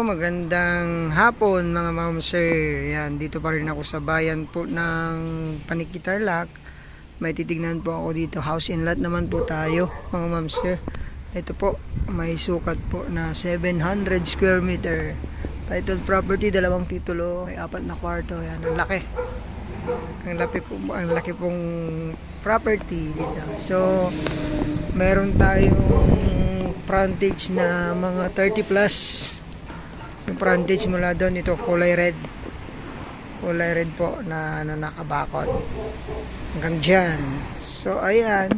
po, magandang hapon mga ma'am sir. Yan, dito pa rin ako sa bayan po ng Paniki Tarlac. May titignan po ako dito. House and lot naman po tayo mga ma'am sir. Ito po, may sukat po na 700 square meter. Titled property, dalawang titulo, may 4 na kwarto. Yan, ang laki. Ang laki pong property dito. So, meron tayong frontage na mga 30 plus. Yung frontage mula doon, ito kulay red po na nakabakod hanggang dyan. So ayan,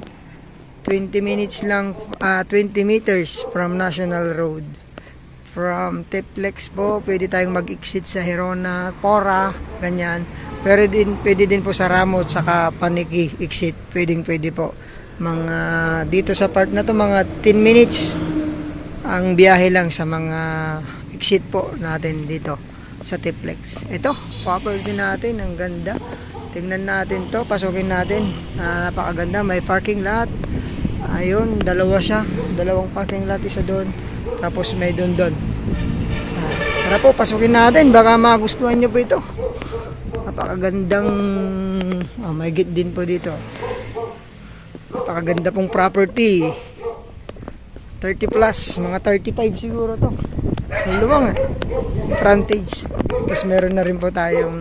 20 minutes lang, 20 meters from National Road. From Teplex po pwede tayong mag-exit sa Herona, Cora, ganyan. Pero pwede din po sa Ramot saka Paniki exit, pwede po. Mga dito sa part na to, mga 10 minutes ang biyahe lang sa mga exit po natin dito sa Teplex. Ito, property natin, ang ganda. Tingnan natin to, pasukin natin. Napakaganda, may parking lot. Ayun, dalawa siya, dalawang parking lot, isa doon. Tapos may doon. Tara po, pasukin natin, baka magustuhan nyo po ito. Napakagandang may gate din po dito. Napakaganda pong property. 30 plus, mga 35 siguro to. Ang luwang frontage. Tapos meron na rin po tayong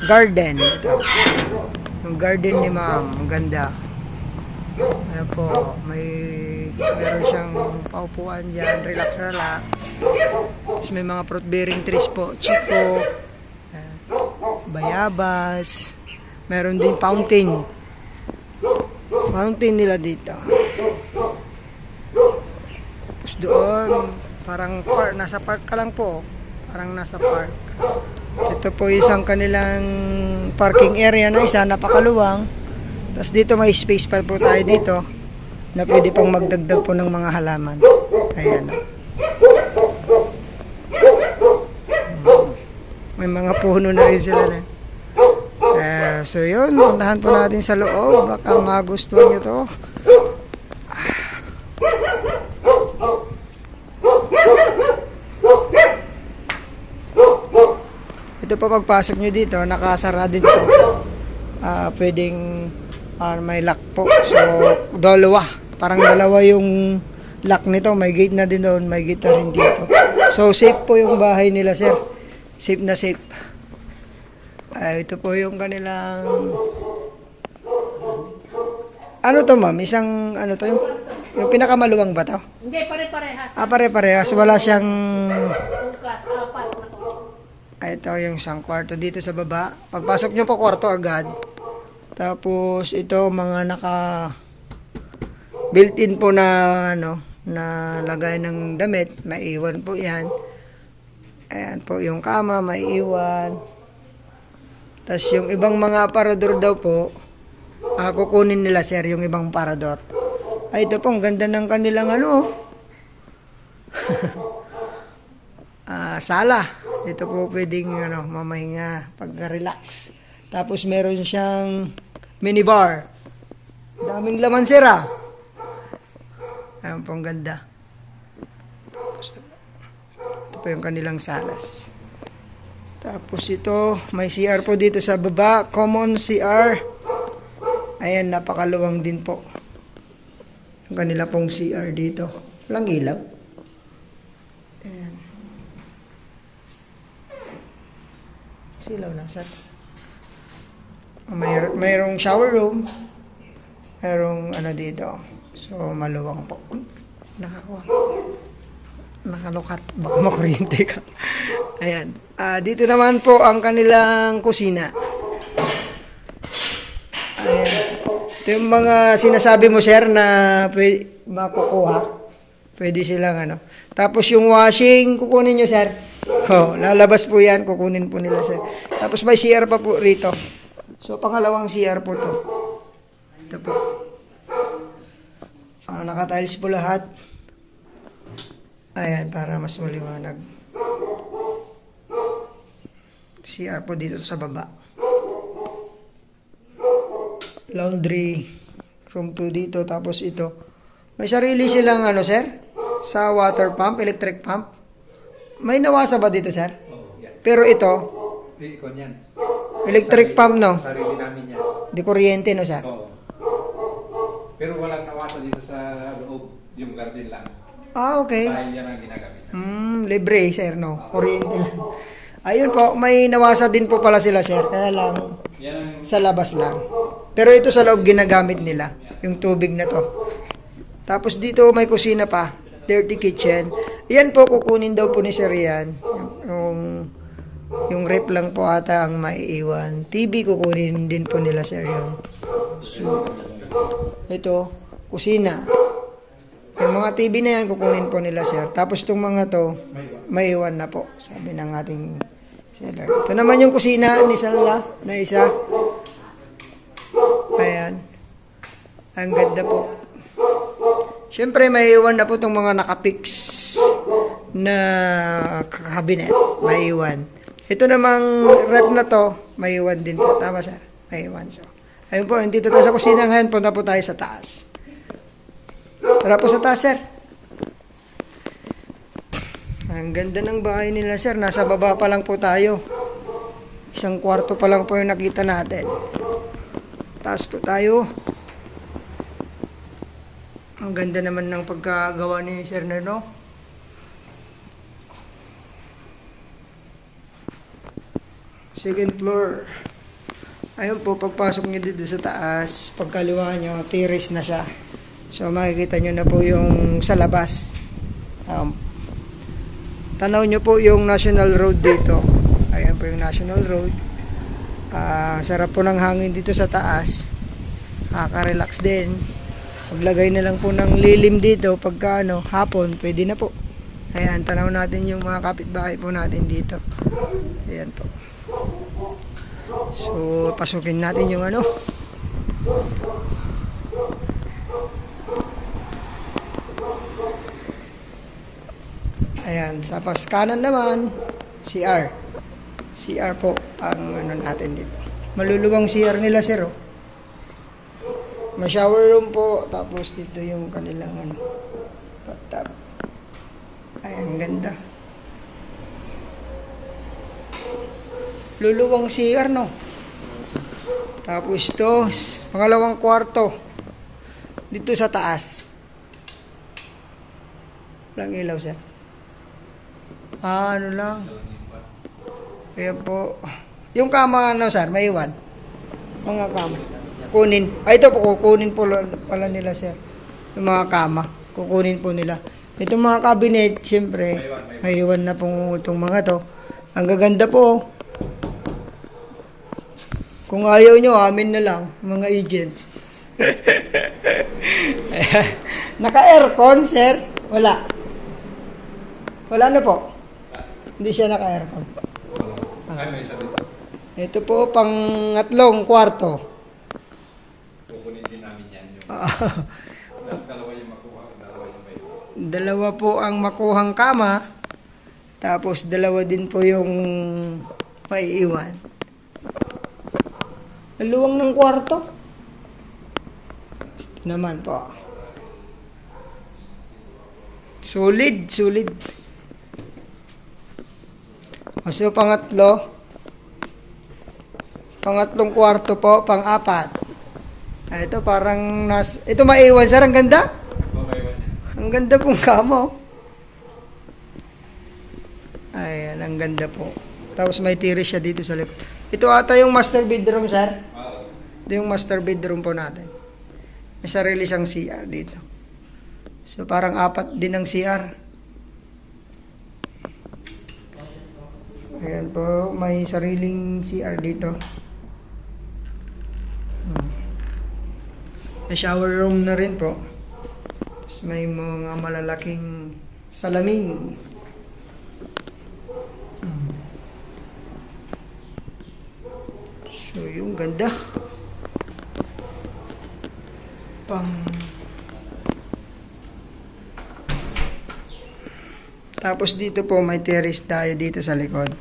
garden. Ito. Yung garden ni ma'am, ang ganda. Ayan po, meron siyang paupuan dyan, relax. Tapos may mga fruit bearing trees po, chico, bayabas. Meron din fountain nila dito. Tapos doon, parang nasa park ka lang po. Parang nasa park. Ito po isang kanilang parking area na isa, napakaluwang. Tapos dito may space pa po tayo dito na pwede pang magdagdag po ng mga halaman. Ayan. May mga puno na rin sila na. So yun, puntahan po natin sa loob. Baka magustuhan nyo to. Ito po, pagpasok nyo dito, nakasara din po. Pwedeng may lock po. So, dalawa. Parang dalawa yung lock nito. May gate na din doon, may gate na rin dito. So, safe po yung bahay nila, sir. Safe na safe. Ito po yung kanilang ano to ma'am? Isang ano to? Yung pinakamaluwang ba to? Hindi, pare-parehas. Pare-parehas. Wala siyang Sukat, 4 na to. Ito yung isang kwarto dito sa baba. Pagpasok nyo po, kwarto agad. Tapos ito mga naka built-in po na na lagay ng damit. Maiiwan po yan. Ayan po yung kama, maiiwan. Tapos yung ibang mga aparador daw po, kukunin nila sir yung ibang aparador. Ito po, ang ganda ng kanilang sala. Ito po pwedeng mamahinga, pag-relax. Tapos meron siyang minibar. Daming laman sir Ayan po, ang ganda. Ito po yung kanilang salas. Tapos ito, may CR po dito sa baba. Common CR. Ayan, napakaluwang din po. Ang kanila pong CR dito. Walang ilaw. Ayan. Silaw na, sir. Mayroong shower room. Mayroong dito. So, maluwang po. Nakalukat. Baka makuryente ka. Ayan. Dito naman po ang kanilang kusina. Ayan. Ito yung mga sinasabi mo, sir, na makukuha. Pwede silang Tapos yung washing, kukunin nyo, sir. Lalabas po yan. Kukunin po nila, sir. Tapos may CR pa po rito. So, pangalawang CR po to. Ito po. Naka-tiles po lahat. Ayan, para mas maliwanag. CR po dito sa baba. Laundry room po dito. Tapos ito. May sarili silang sir? Sa water pump, electric pump. May nawasa ba dito, sir? Oo, yan. Pero ito, Ikon yan. electric pump, no? Sarili namin yan. Di kuryente, no, sir? Oo. Pero walang nawasa dito sa loob. Yung garden lang. Ah, okay. Dahil yan ang ginagamit. Libre, sir, no? Kuryente lang. Ayun po, may nawasa din po pala sila, sir. Kaya lang, Yan ang sa labas lang. Pero ito sa loob ginagamit nila, yung tubig na to. Tapos dito may kusina pa, dirty kitchen. Yan po, kukunin daw po ni Sir yan. Yung rep lang po ata ang maiiwan. TV kukunin din po nila, Sir, yun. So, ito, kusina. Yung mga TV na yan, kukunin po nila, Sir. Tapos itong mga to, maiiwan na po, sabi ng ating seller. Ito naman yung kusina ni Sala na isa. Ayan. Ang ganda po. Siyempre, maiiwan na po itong mga nakapix na cabinet. Maiiwan. Ito namang rep na to, maiiwan din po. Tama, sir? Maiiwan. So, ayun po, dito tayo sa kusina ngayon. Punta po tayo sa taas. Tara po sa taas, sir. Ang ganda ng bahay nila, sir. Nasa baba pa lang po tayo. Isang kwarto pa lang po yung nakita natin. Taas po tayo. Ang ganda naman ng pagkagawa ni Sir Nerno. Second floor. Ayun po, pagpasok nyo dito sa taas, pagkaliwa nyo, terrace na siya. So makikita nyo na po yung sa labas. Tanaw nyo po yung National Road dito. Ayan po yung National Road. Sarap po ng hangin dito sa taas. Nakaka-relax din. Maglagay na lang po ng lilim dito pagka hapon, pwede na po. Ayan, tanaw natin yung mga kapitbahay po natin dito. Ayan po. So, pasukin natin yung Ayan, sa kanan naman, CR. CR po ang natin dito. Maluluwang CR nila, sir, oh. May shower room po, tapos dito yung kanilang bathtub. Ay, ang ganda. Luluwang CR, no? Tapos ito, pangalawang kwarto. Dito sa taas. Walang ilaw, sir. Ano lang. Kaya po. Yung kama, sir, may iwan. Mga kama. Kunin. Ito po, kukunin po pala nila, sir. Yung mga kama. Kukunin po nila. Itong mga cabinet, siyempre, may iwan na po itong mga to. Ang gaganda po. Kung ayaw nyo, amin na lang, mga agent. Naka-aircon, sir? Wala. Wala na po. Hindi siya naka-aircon. Ito po, pangatlong kwarto. kukunin din namin yan. Dalawa yung makuha, dalawa yung may. Dalawa po ang makuhang kama. Tapos dalawa din po yung maiiwan. Luwang ng kwarto. Ito naman po. Solid. So, pangatlong kwarto po, pang-apat. Ito parang ito maiwan, sir, ang ganda. Ang ganda pong kamo. Ayan, ang ganda po. Tapos may terrace siya dito sa likod. Ito ata yung master bedroom, sir. Ito yung master bedroom po natin. May sarili siyang CR dito. So parang apat din ang CR. Ayan po, may sariling CR dito. May shower room na rin po. Tapos may mga malalaking salamin. So, yung ganda. Tapos dito po may terrace tayo dito sa likod.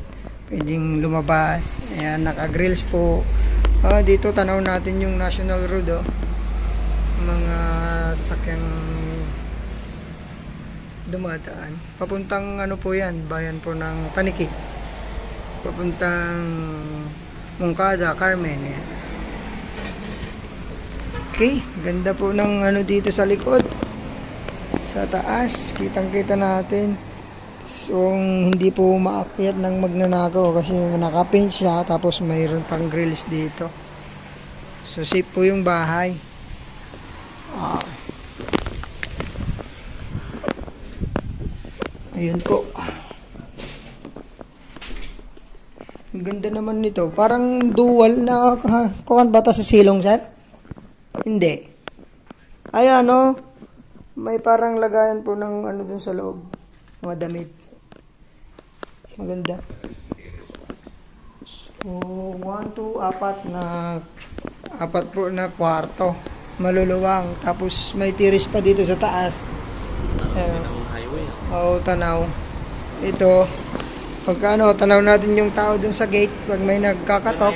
Pwedeng lumabas. Ayan, naka-grills po. Dito tanaw natin yung National Road, oh. Mga sakyang dumadaan. Papuntang ano po yan, bayan po ng Tanikik. Papuntang Moncada, Carmen. Yan. Okay, ganda po ng ano dito sa likod. Sa taas, kitang-kita natin. So, hindi po maakyat ng magnanakaw kasi naka-paint siya tapos mayroon pang grills dito. So, safe po yung bahay. Ayun po. Ang ganda naman nito. Parang dual na kukan bata sa silong, sir? Hindi. Ayan, no? May parang lagayan po ng ano dun sa loob. Mga damit. Maganda. So, 1, 2, 4 po na kwarto. Maluluwang. Tapos may tiris pa dito sa taas. Oo, tanaw. Ito, pagka ano, tanaw natin yung tao dun sa gate pag may nagkakatok.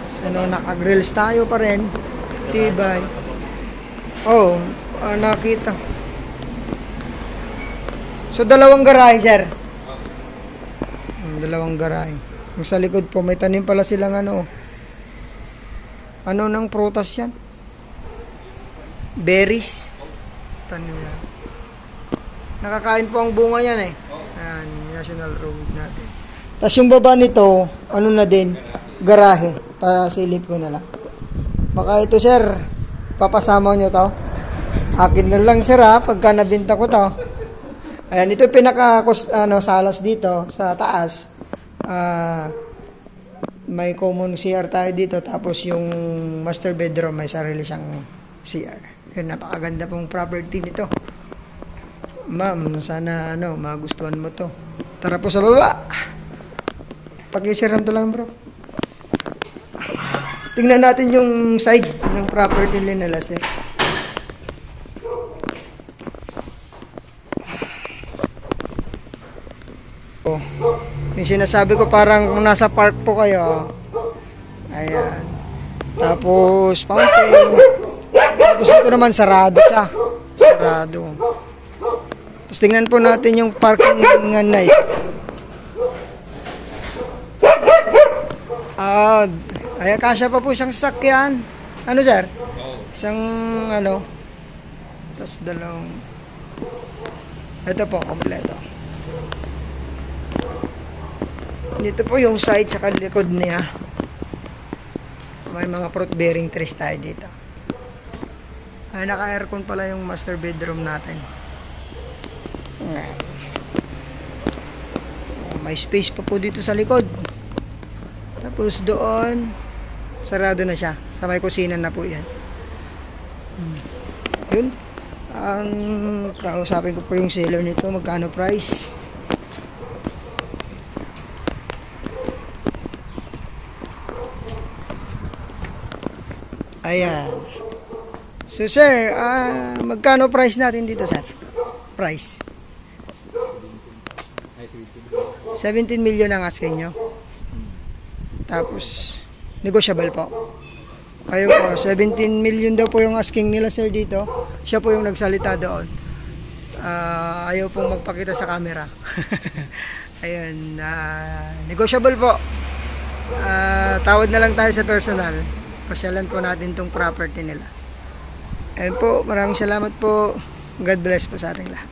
So, ano, naka-grills tayo pa rin. Tibay. Oh, nakita. So, dalawang garahe, sir. Dalawang garahe. Yung sa likod po, may tanim pala silang ano. Ano ng prutas yan? Berries. Tanim yan. Nakakain po ang bunga yan eh. Ayan, National Road natin. Tapos yung baba nito, ano na din, garahe. Pasilip ko na lang. Baka ito, sir, papasama nyo to. Akin na lang, sir, ha, pagka nabinta ko to. Ayan, ito pinaka salas dito sa taas. May common CR tayo dito. Tapos yung master bedroom, may sarili siyang CR. Yun, napakaganda pong property nito. Ma'am, sana magustuhan mo to. Tara po sa baba. Pag-isiram to lang, bro. Tingnan natin yung side ng property nila, sir. Oh, yung sinasabi ko parang nasa park po kayo. Ayan. Tapos fountain. Tapos ito naman sarado siya. Sarado. Tapos tingnan po natin yung parking ng night. Ayan, kasya pa po isang sasakyan. Ano, sir? Isang tapos dalawang. Ito po, kompleto. Dito po yung side tsaka likod niya. May mga fruit bearing trees tayo dito. Naka-aircon pala yung master bedroom natin. May space pa po dito sa likod. Tapos doon, sarado na siya. Sa may kusina na po yan. Yun. Ang kausapin ko po yung seller nito. Magkano price? Ayan. So sir, magkano price natin dito, sir? Price? 17 million ang asking nyo. Tapos, negotiable po. Ayun po, 17 million daw po yung asking nila, sir, dito. Siya po yung nagsalita doon. Ayaw pong magpakita sa camera. Ayun, negotiable po. Tawad na lang tayo sa personal. Pasyalan po natin tong property nila. Ayun po, maraming salamat po. God bless po sa ating lahat.